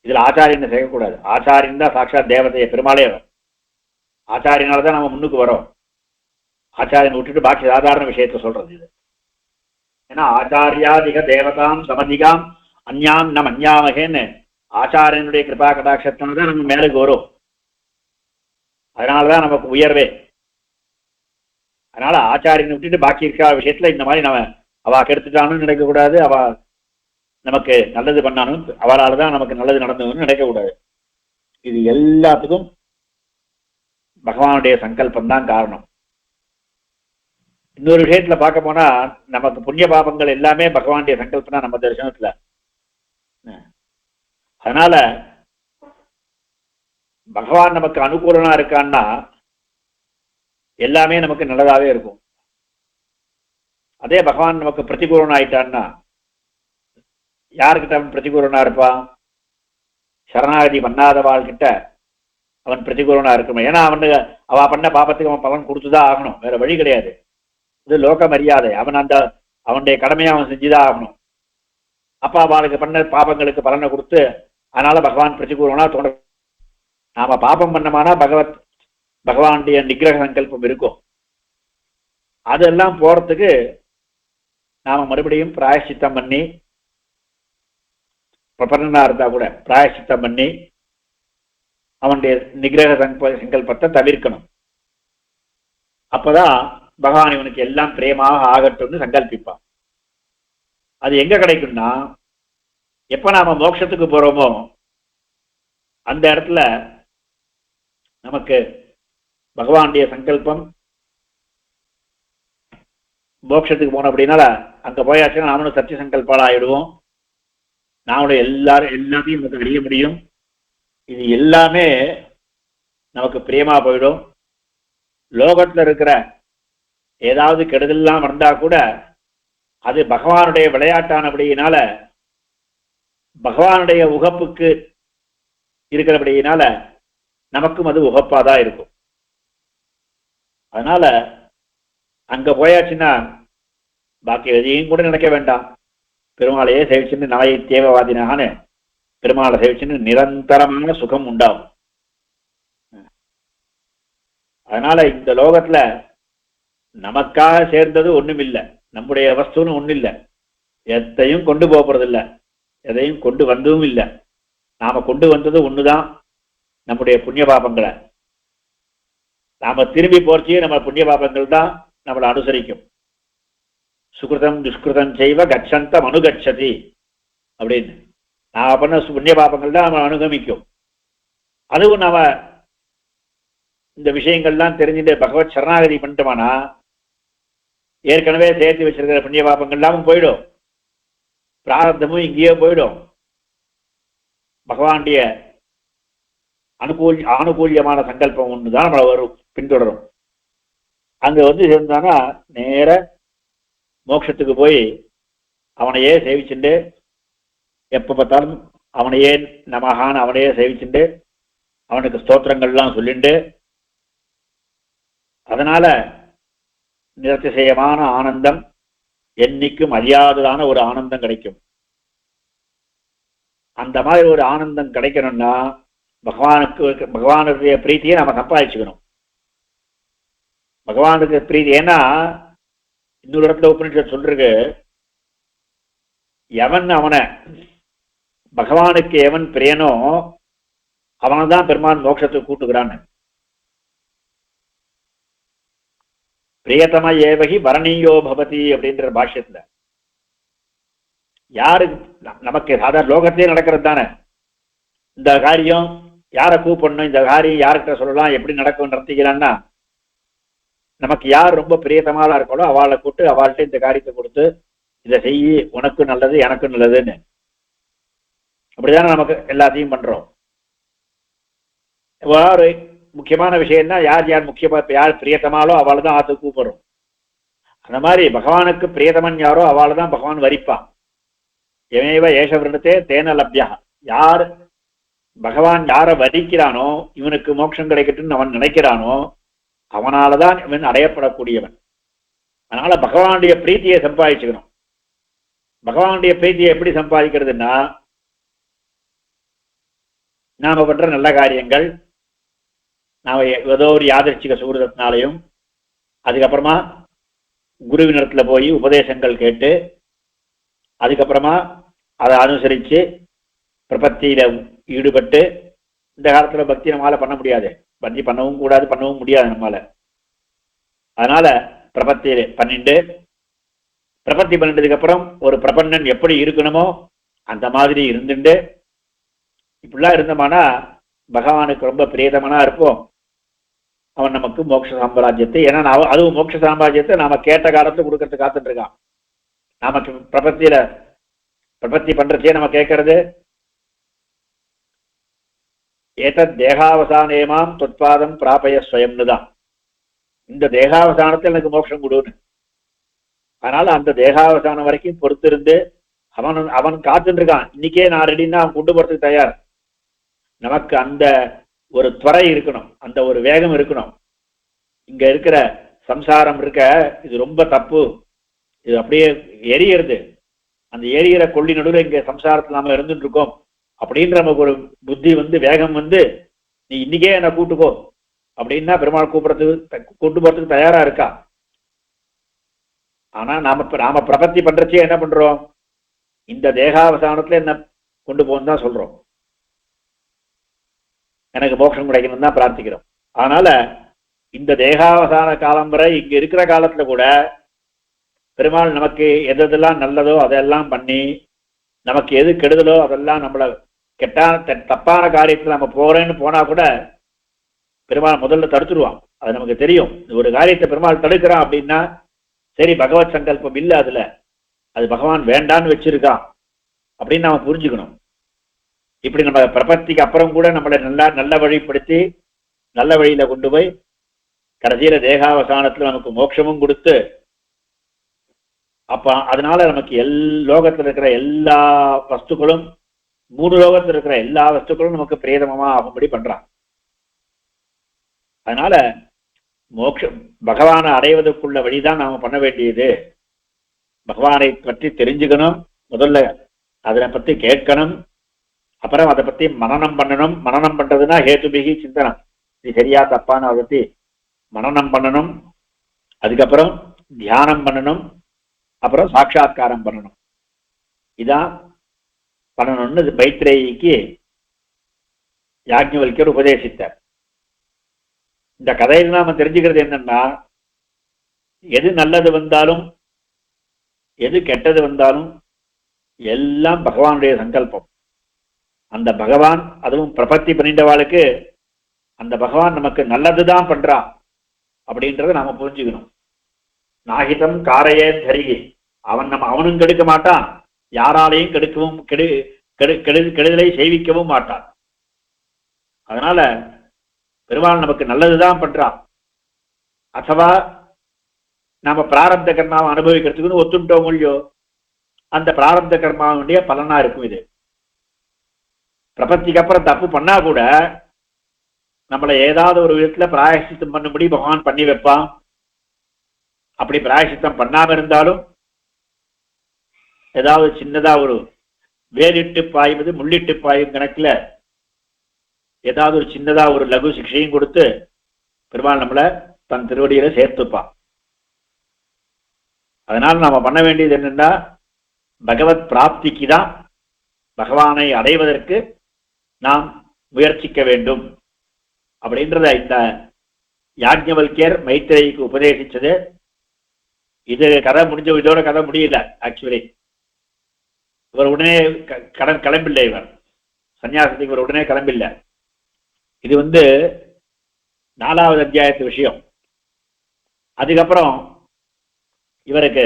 Speaker 1: இதுல ஆச்சாரியனை செய்யக்கூடாது. ஆச்சாரியன் தான் சாட்சாத் தேவதையை, பெருமாளே. ஆச்சாரியனால்தான் நம்ம முன்னுக்கு வரோம். ஆச்சாரியனை விட்டுட்டு பாக்கி சாதாரண விஷயத்த சொல்றது இது. ஏன்னா ஆச்சாரியாதிக தேவதாம் சமதிகாம் அந்யாம் நம் அந்யாமகேன்னு ஆச்சாரியனுடைய கிருபா கடாட்சத்தினால தான் நம்ம மேலுக்கு வரும். அதனாலதான் நமக்கு உயர்வே. அதனால ஆச்சாரியனை விட்டுட்டு பாக்கி இருக்கிற விஷயத்துல இந்த மாதிரி நம்ம அவ கெடுத்துட்டான்னு நினைக்கக்கூடாது, அவ நமக்கு நல்லது பண்ணாலும் அவளால் தான் நமக்கு நல்லது நடந்ததுன்னு நினைக்கக்கூடாது. இது எல்லாத்துக்கும் பகவானுடைய சங்கல்பம் தான் காரணம். இன்னொரு விஷயத்துல பார்க்க போனா, நமக்கு புண்ணிய பாபங்கள் எல்லாமே பகவானுடைய சங்கல்பம் தான் நம்ம தரிசனத்துல. அதனால பகவான் நமக்கு அனுகூலனா இருக்கான்னா எல்லாமே நமக்கு நல்லதாவே இருக்கும். அதே பகவான் நமக்கு பிரதிகூலனா ஆயிட்டான்னா யாருக்கிட்ட அவன் பிரதிகூலனா இருப்பான்? சரணாகதி பண்ணாதவாள்கிட்ட அவன் பிரதிகூலனா இருக்கணும். ஏன்னா அவ பண்ண பாபத்துக்கு அவன் பலன் கொடுத்துதான் ஆகணும், வேற வழி கிடையாது. இது லோக மரியாதை. அவனுடைய கடமையை அவன் செஞ்சுதான் ஆகணும். அப்ப அவளுக்கு பண்ண பாபங்களுக்கு பலனை கொடுத்து அதனால பகவான் பிரதிகூலனா தோன்ற. நாம பாபம் பண்ணமானா பகவானுடைய நிகிரக சங்கல்பம் இருக்கும். அதெல்லாம் போறதுக்கு நாம மறுபடியும் பிராயசித்தம் பண்ணி, பிரபன்னா இருந்தா கூட பிராயசித்தம் பண்ணி அவனுடைய நிகிரக சங்கல்பத்தை தவிர்க்கணும். அப்பதான் பகவான் இவனுக்கு எல்லாம் பிரேமாக ஆகட்டும்னு சங்கல்பிப்பான். அது எங்க கிடைக்கும்னா, எப்ப நாம மோட்சத்துக்கு போறோமோ அந்த இடத்துல நமக்கு பகவானுடைய சங்கல்பம் மோட்சத்துக்கு போனோம் அப்படின்னால அங்க போயாச்சுன்னா நாமளும் சத்திய சங்கல்பால ஆயிடுவோம். நாமளும் எல்லாத்தையும் நமக்கு அறிய முடியும். இது எல்லாமே நமக்கு பிரியமா போயிடும். லோகத்துல இருக்கிற ஏதாவது கெடுதல்லாம் வந்தா கூட அது பகவானுடைய விளையாட்டானபடியினால, பகவானுடைய உகப்புக்கு இருக்கிறபடியினால நமக்கும் அது உகப்பாதான் இருக்கும். அதனால அங்க போயாச்சுன்னா பாக்கி எதையும் கூட நினைக்க வேண்டாம். பெருமாளையே சேவிச்சுன்னு நாயை தேவவாதினான்னு பெருமாளை சேவிச்சுன்னு நிரந்தரமான சுகம் உண்டாகும். அதனால இந்த லோகத்துல நமக்காக சேர்ந்தது ஒண்ணும் இல்லை, நம்முடைய வஸ்துன்னு ஒண்ணும் இல்லை, எதையும் கொண்டு போறது இல்லை, எதையும் கொண்டு வந்ததும் இல்லை. நாம கொண்டு வந்தது ஒண்ணுதான், நம்முடைய புண்ணிய பாபங்களை. நாம திரும்பி போறச்சே நம்ம புண்ணிய பாபங்கள் தான் நம்மளை அனுசரிக்கும். சுகிருதம் துஷ்கிருதம் செய்வ கச்சந்தம் அனுகச்சதி அப்படின்னு நாம பண்ண புண்ணிய பாபங்கள் தான் நம்ம அனுகமிக்கும். அதுவும் நாம இந்த விஷயங்கள்லாம் தெரிஞ்சுட்டு பகவத் சரணாகதி பண்ணிட்டோமானா ஏற்கனவே சேர்த்து வச்சிருக்கிற புண்ணிய பாபங்கள் எல்லாமும் போயிடும், பிராரத்தமும் இங்கேயே போயிடும். பகவானுடைய ஆனுகூல்யமான சங்கல்பம் ஒண்ணுதான் நம்மளை வரும், பின்தொடரும். அங்க வந்து சேர்ந்தானா நேர மோட்சத்துக்கு போய் அவனையே சேவிச்சுண்டு எப்ப பார்த்தாலும் அவனையே நமகான்னு அவனையே சேவிச்சுண்டு அவனுக்கு ஸ்தோத்திரங்கள்லாம் சொல்லிண்டு அதனால நிரதிசயமான ஆனந்தம், என்னைக்கும் அழியாததான ஒரு ஆனந்தம் கிடைக்கும். அந்த மாதிரி ஒரு ஆனந்தம் கிடைக்கணும்னா பகவானுடைய பிரீத்தியை நம்ம சம்பாதிச்சுக்கணும். பகவானுக்கு பிரீதி, ஏன்னா இன்னொரு இடத்துல உபநிஷத் சொல்றது, எவன் அவனை பகவானுக்கு எவன் பிரியனோ அவனை தான் பெருமான் மோட்சத்துக்கு கூட்டுகிறான்னு. பிரியதம ஏவகி வரணீயோ பவதி அப்படின்ற பாஷ்யத்துல யாருக்கு நமக்கு சாதாரண லோகத்திலே நடக்கிறது தானே இந்த காரியம், யாரை கூப்பிடணும், இந்த காரியம் யார்கிட்ட சொல்லலாம், எப்படி நடக்கும் நடத்திக்கிறான்னா நமக்கு யார் ரொம்ப பிரியத்தமாக இருக்காளோ அவளை கூட்டு அவள்கிட்ட இந்த காரியத்தை கொடுத்து இதை செய்யி, உனக்கு நல்லது எனக்கு நல்லதுன்னு. அப்படிதானே நமக்கு எல்லாத்தையும் பண்றோம். ஒரு முக்கியமான விஷயம்னா யார் யார் முக்கியமா யார் பிரியத்தமாலோ அவளை தான் ஆத்து கூப்பிடுறோம். அந்த மாதிரி பகவானுக்கு பிரியதமன் யாரோ அவளை தான் பகவான் வரிப்பான். எமேவ ஏஷ விருந்தே தேன லப்யா. யார் பகவான் யாரை வரிக்கிறானோ, இவனுக்கு மோட்சம் கிடைக்கட்டும்னு அவன் நினைக்கிறானோ அவனாலதான் இவன் அடையப்படக்கூடியவன். அதனால பகவானுடைய பிரீத்தியை சம்பாதிச்சுக்கணும். பகவானுடைய பிரீத்தியை எப்படி சம்பாதிக்கிறதுனா, நாம பண்ற நல்ல காரியங்கள், நாம ஏதோ ஒரு யாதர்ச்சிக சுகிருதத்தினாலையும், அதுக்கப்புறமா குருவினிடத்துல போய் உபதேசங்கள் கேட்டு, அதுக்கப்புறமா அதை அனுசரித்து பிரபத்தியில ஈடுபட்டு, இந்த காலத்துல பக்தி நம்மளால பண்ண முடியாது, பக்தி பண்ணவும் கூடாது, பண்ணவும் முடியாது நம்மளால. அதனால பிரபத்தி பண்ணிட்டு, பிரபத்தி பண்ணிட்டதுக்கு அப்புறம் ஒரு பிரபன்னன் எப்படி இருக்கணுமோ அந்த மாதிரி இருந்துட்டு இப்படிலாம் இருந்தோம்னா பகவானுக்கு ரொம்ப பிரியதமனா இருப்போம். அவன் நமக்கு மோட்ச சாம்ராஜ்யத்தை, ஏன்னா அதுவும் மோட்ச சாம்ராஜ்யத்தை நாம கேட்ட காலத்துல கொடுக்கறதுக்கு காத்துட்டு இருக்கான். நமக்கு பிரபத்தி பண்றச்சே நம்ம கேட்கறது, ஏதத் தேகாவசானேமாம் தொத்பாதம் பிராபய ஸ்வயம்னு தான். இந்த தேகாவசானத்தில் எனக்கு மோட்சம் கொடுன்னு. அதனால அந்த தேகாவசானம் வரைக்கும் பொறுத்திருந்து அவன் காத்துட்டு இருக்கான். இன்னைக்கே நான் ரெடின்னா அவன் கொண்டு போறதுக்கு தயார். நமக்கு அந்த ஒரு துறை இருக்கணும், அந்த ஒரு வேகம் இருக்கணும். இங்க இருக்கிற சம்சாரம் இருக்க, இது ரொம்ப தப்பு, இது அப்படியே எரியறது, அந்த எரியிற கொள்ளி நடுவில் இங்க சம்சாரத்தில் நாம இருந்துட்டு இருக்கோம் அப்படின்ற நமக்கு ஒரு புத்தி வந்து, வேகம் வந்து, நீ இன்னைக்கே என்ன கூட்டுக்கோ அப்படின்னா பெருமாள் கூப்பிடறதுக்கு கூட்டு போறதுக்கு தயாரா இருக்கா. ஆனா நாம பிரபத்தி பண்றச்சே என்ன பண்றோம், இந்த தேகாவசானத்துல என்ன கொண்டு போன்னு தான் சொல்றோம், எனக்கு மோட்சம் கிடைக்கணும் தான் பிரார்த்திக்கிறோம். அதனால இந்த தேகாவசான காலம் வரை இங்க இருக்கிற காலத்துல கூட பெருமாள் நமக்கு எதெல்லாம் நல்லதோ அதெல்லாம் பண்ணி, நமக்கு எது கெடுதலோ அதெல்லாம் நம்மளை தப்பான காரியத்தில் நம்ம போறேன்னு போனா கூட பெருமாள் முதல்ல தடுத்துருவான். அது நமக்கு தெரியும். ஒரு காரியத்தை பெருமாள் தடுக்கிறான் அப்படின்னா சரி, பகவத் சங்கல்பம் இல்லை அதுல, அது பகவான் வேண்டான்னு வச்சிருக்கான் அப்படின்னு நாம புரிஞ்சுக்கணும். இப்படி நம்ம பிரபத்திக்கு அப்புறம் கூட நம்மளை நல்ல வழிப்படுத்தி நல்ல வழியில கொண்டு போய் கடைசியில தேகாவசானத்துல நமக்கு மோட்சமும் கொடுத்து, அப்ப அதனால நமக்கு லோகத்தில் இருக்கிற எல்லா வஸ்துக்களும், 3 லோகத்தில் இருக்கிற எல்லா வஸ்துக்களும் நமக்கு பிரேதமமா ஆகும்படி பண்றான். அதனால மோட்சம் பகவானை அடைவதற்குள்ள வழிதான் நாம பண்ண வேண்டியது. பகவானை பற்றி தெரிஞ்சுக்கணும், முதல்ல அதனை பத்தி கேட்கணும், அப்புறம் அதை பத்தி மனனம் பண்ணணும். மனனம் பண்றதுன்னா ஹேதுபிகி சிந்தனம், இது சரியா தப்பான்னு அதை பத்தி மனனம் பண்ணணும். அதுக்கப்புறம் தியானம் பண்ணணும், அப்புறம் சாட்சா்காரம் பண்ணணும். இதான் பண்ணணும்னு மைத்ரேயிக்கு யாக்ஞவல்கியர் உபதேசித்தார். இந்த கதையில் நாம தெரிஞ்சுக்கிறது என்னன்னா, எது நல்லது வந்தாலும் எது கெட்டது வந்தாலும் எல்லாம் பகவானுடைய சங்கல்பம். அந்த பகவான், அதுவும் பிரபத்தி பண்ணிட்டவாளுக்கு அந்த பகவான் நமக்கு நல்லதுதான் பண்றான் அப்படின்றத நாம புரிஞ்சுக்கணும். நாகிதம் காரையே தரிகி, அவனும் கெடுக்க மாட்டான், யாராலையும் கெடுதலை செய்விக்கவும் மாட்டான். அதனால பெருமாள் நமக்கு நல்லதுதான் பண்றான். அசவா நாம பிராரப்த கர்மாவை அனுபவிக்கிறதுக்குன்னு ஒத்துட்டோம் இல்லையோ, அந்த பிராரப்த கர்மாவுடைய பலனா இருக்கும் இது. பிரபத்திக்கு அப்புறம் தப்பு பண்ணா கூட நம்மளை ஏதாவது ஒரு விதத்துல பிராயசித்தம் பண்ணும்படி பகவான் பண்ணி வைப்பான். அப்படி பிராயசித்தம் பண்ணாம இருந்தாலும் ஏதாவது சின்னதா ஒரு வேலிட்டு பாய்வது முள்ளிட்டு பாயும் கணக்குல ஏதாவது ஒரு சின்னதா ஒரு லகு சிக்ஷையும் கொடுத்து பெருமாள் நம்மளை தன் திருவடியில சேர்த்துப்பான். அதனால நாம பண்ண வேண்டியது என்னன்னா, பகவத் பிராப்திக்கு தான், பகவானை அடைவதற்கு நாம் முயற்சிக்க வேண்டும் அப்படின்றத இந்த யாஜ்ஞவல்கியர் மைத்ரேயிக்கு உபதேசிச்சது. இது கதை முடிஞ்ச, இதோட கதை முடியல. ஆக்சுவலி இவர் உடனே கிளம்பில்லை. இவர் சன்னியாசத்துக்கு இவர் உடனே கிளம்பில்லை. இது 4வது அத்தியாயத்து விஷயம். அதுக்கப்புறம் இவருக்கு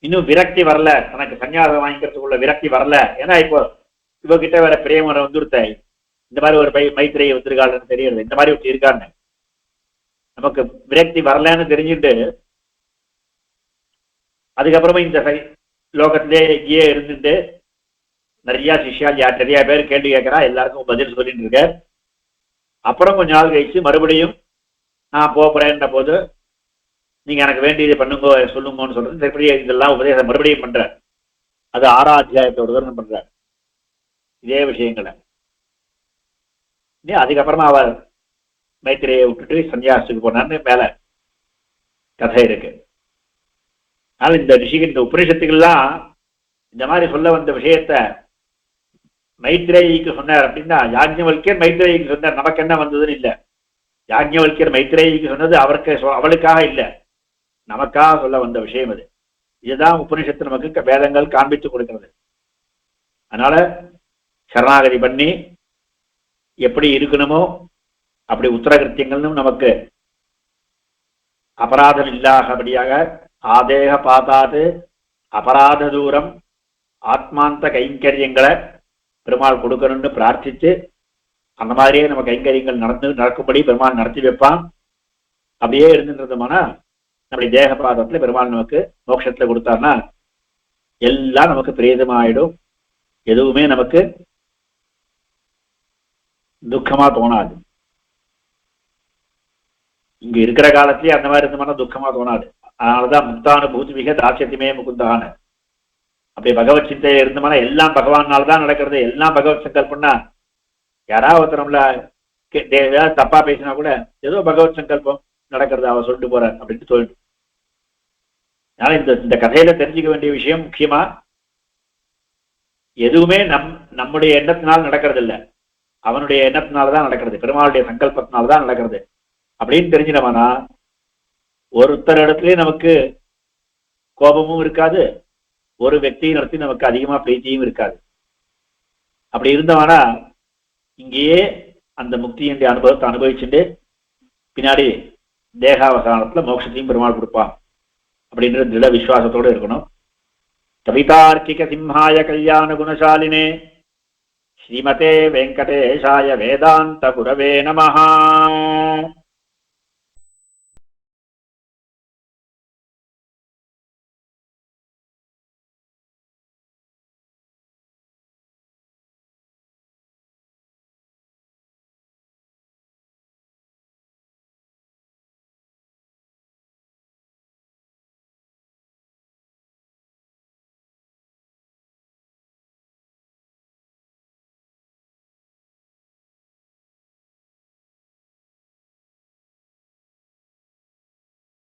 Speaker 1: இன்னும் விரக்தி வரல, தனக்கு சன்னியாசம் வாங்கிக்கிறதுக்குள்ள விரக்தி வரல. ஏன்னா இப்போ இவகிட்ட வேற பிரேமரை வந்துருத்த, இந்த மாதிரி ஒரு மைத்திரையை வந்திருக்காள்னு தெரியுது, இந்த மாதிரி ஒருத்தி இருக்கான்னு நமக்கு விரக்தி வரலன்னு தெரிஞ்சுட்டு அதுக்கப்புறமா இந்த லோகத்திலே இங்கேயே இருந்துட்டு நிறைய சிஷ்யால் நிறைய பேர் கேள்வி கேட்கிறா, எல்லாருக்கும் பதில் சொல்லிட்டு இருக்க. அப்புறம் கொஞ்ச நாள் கழிச்சு மறுபடியும் நான் போறேன்ற போது நீங்க எனக்கு வேண்டியது பண்ணுங்க சொல்லுங்கன்னு சொல்றது திருப்பி இதெல்லாம் உபதேசம் மறுபடியும் பண்ற. அது 6ஆம் அத்தியாயத்தோட தான் பண்ற இதே விஷயங்களை. அதுக்கப்புறமா அவர் மைத்திரையை விட்டுட்டு சன்னியாசத்துக்கு போனான்னு மேல கதை இருக்கு. அதனால இந்த ரிஷிகள், இந்த உபனிஷத்துக்கெல்லாம் இந்த மாதிரி சொல்ல வந்த விஷயத்த மைத்ரேயிக்கு சொன்னார் அப்படின்னா, யாஜ்ஞவல்கியர் மைத்ரேயிக்கு சொன்னார். நமக்கு என்ன வந்ததுன்னு இல்லை. யாஜ்ஞவல்கியர் மைத்ரேயிக்கு சொன்னது அவளுக்காக இல்லை, நமக்காக சொல்ல வந்த விஷயம் அது. இதுதான் உபனிஷத்து நமக்கு வேதங்கள் காண்பித்து கொடுக்கிறது. அதனால சரணாகதி பண்ணி எப்படி இருக்கணுமோ அப்படி உத்தரகிருத்தியங்களும் நமக்கு அபராதம் இல்லாதபடியாக ஆதேக பாதாது அபராத தூரம் ஆத்மாந்த கைங்கரியங்களை பெருமாள் கொடுக்கணும்னு பிரார்த்தித்து அந்த மாதிரியே நம்ம கைங்கரியங்கள் நடக்கும்படி பெருமாள் நடத்தி வைப்பான். அப்படியே இருந்துன்றதுமானா நம்முடைய தேகபாதத்துல பெருமாள் நமக்கு மோட்சத்துல கொடுத்தாருன்னா எல்லாம் நமக்கு பிரேதமாயிடும். எதுவுமே நமக்கு துக்கமா தோணாது. இங்க இருக்கிற காலத்திலேயே அந்த மாதிரி இருந்தோம்னா துக்கமா தோணாது. அதனாலதான் முக்தானுபூதி மிக தாட்சியத்துமே முகுந்தான. அப்படி பகவத் சிந்தையில இருந்தோம்னா எல்லாம் பகவானால்தான் நடக்கிறது. எல்லாம் பகவத் சங்கல்பம்னா யாராவது ஒருத்தர் நம்மள ஏதாவது தப்பா பேசினா கூட ஏதோ பகவத் சங்கல்பம் நடக்கிறது, அவ சொல்லிட்டு போற அப்படின்ட்டு சொல்லிட்டு. அதனால இந்த கதையில தெரிஞ்சுக்க வேண்டிய விஷயம் முக்கியமா, எதுவுமே நம்முடைய எண்ணத்தினால் நடக்கிறது இல்லை, அவனுடைய எண்ணத்தினால்தான் நடக்கிறது, பெருமாளுடைய சங்கல்பத்தினால்தான் நடக்கிறது அப்படின்னு தெரிஞ்சினவனா ஒருத்தர் இடத்துலயே நமக்கு கோபமும் இருக்காது, ஒரு వ్యక్తిயின் இடத்துல நமக்கு அதிகமா பிரீத்தியும் இருக்காது. அப்படி இருந்தவனா இங்கேயே அந்த முக்தியினுடைய அனுபவத்தை அனுபவிச்சுட்டு பின்னாடி தேகாவசானத்துல மோட்சத்தையும் பெருமாள் கொடுப்பான் அப்படின்ற திட விசுவாசத்தோடு இருக்கணும். கவிதார்க்கிக சிம்ஹாய கல்யாண குணசாலினே ஸ்ரீமதே வெங்கடேஷாய வேதாந்த குரவே நமஹா.